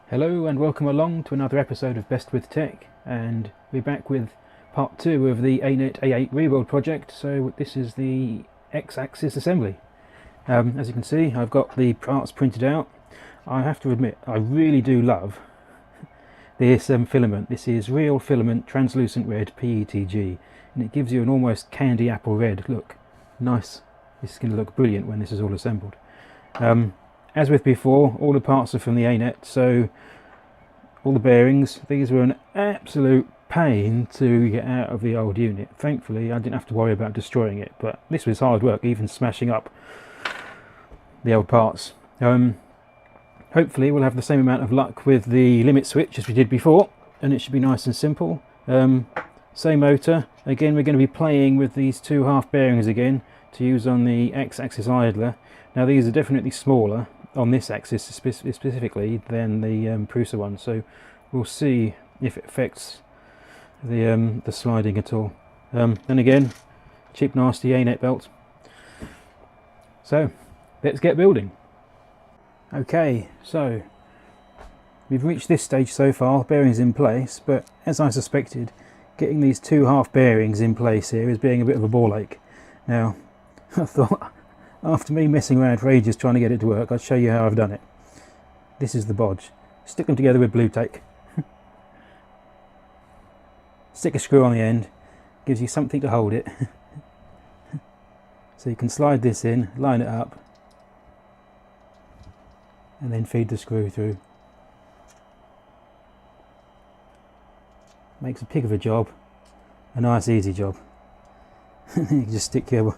Hello and welcome along to another episode of Best with Tech, and we're back with part 2 of the Anet A8 rebuild project. So this is the X-axis assembly. As you can see, I've got the parts printed out. I have to admit, I really do love this filament. This is real filament translucent red PETG, and it gives you an almost candy apple red look. Nice. This is going to look brilliant when this is all assembled. As with before, all the parts are from the Anet, so all the bearings, these were an absolute pain to get out of the old unit. Thankfully, I didn't have to worry about destroying it, but this was hard work, even smashing up the old parts. Hopefully we'll have the same amount of luck with the limit switch as we did before, and it should be nice and simple. Same motor. Again, we're going to be playing with these two half bearings again to use on the X-axis idler. Now these are definitely smaller on this axis specifically than the Prusa one, so we'll see if it affects the sliding at all. Then again, cheap nasty Anet belt. So let's get building. Okay, so we've reached this stage so far, bearings in place, but as I suspected, getting these two half bearings in place here is being a bit of a ball ache. Now I thought, after me messing around for ages trying to get it to work, I'll show you how I've done it. This is the bodge. Stick them together with blue tape. Stick a screw on the end, gives you something to hold it. So you can slide this in, line it up, and then feed the screw through. Makes a pig of a job, a nice easy job. You can just stick your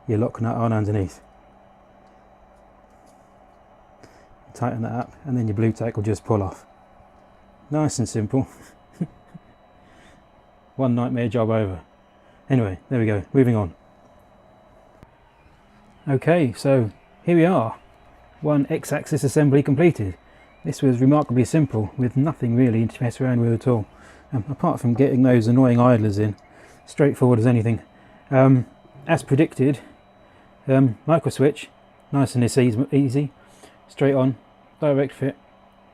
lock nut on underneath. Tighten that up, and then your blue tack will just pull off. Nice and simple. One nightmare job over. Anyway, there we go, moving on. Okay, so here we are. One X-axis assembly completed. This was remarkably simple, with nothing really to mess around with at all. Apart from getting those annoying idlers in. Straightforward as anything. As predicted, micro switch, nice and easy, straight on, direct fit,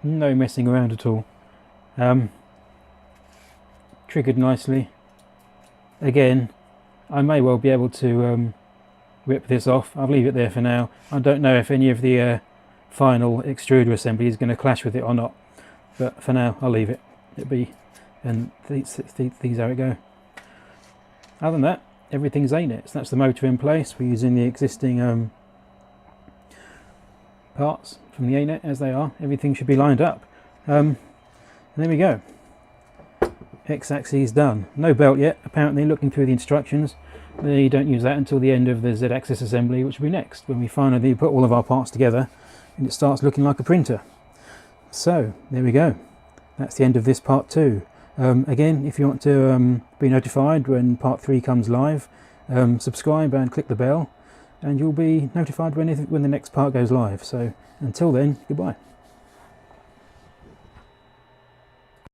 no messing around at all. Triggered nicely. Again, I may well be able to rip this off. I'll leave it there for now. I don't know if any of the final extruder assembly is going to clash with it or not, but for now I'll leave it. It'll be, and these how it go. Other than that, everything's Anet. So that's the motor in place. We're using the existing parts from the Anet as they are. Everything should be lined up. And there we go. X-axis done. No belt yet, apparently, looking through the instructions. They don't use that until the end of the Z-axis assembly, which will be next, when we finally put all of our parts together and it starts looking like a printer. So, there we go. That's the end of this part 2. Again, if you want to be notified when part 3 comes live, subscribe and click the bell, and you'll be notified when the next part goes live. So until then, goodbye.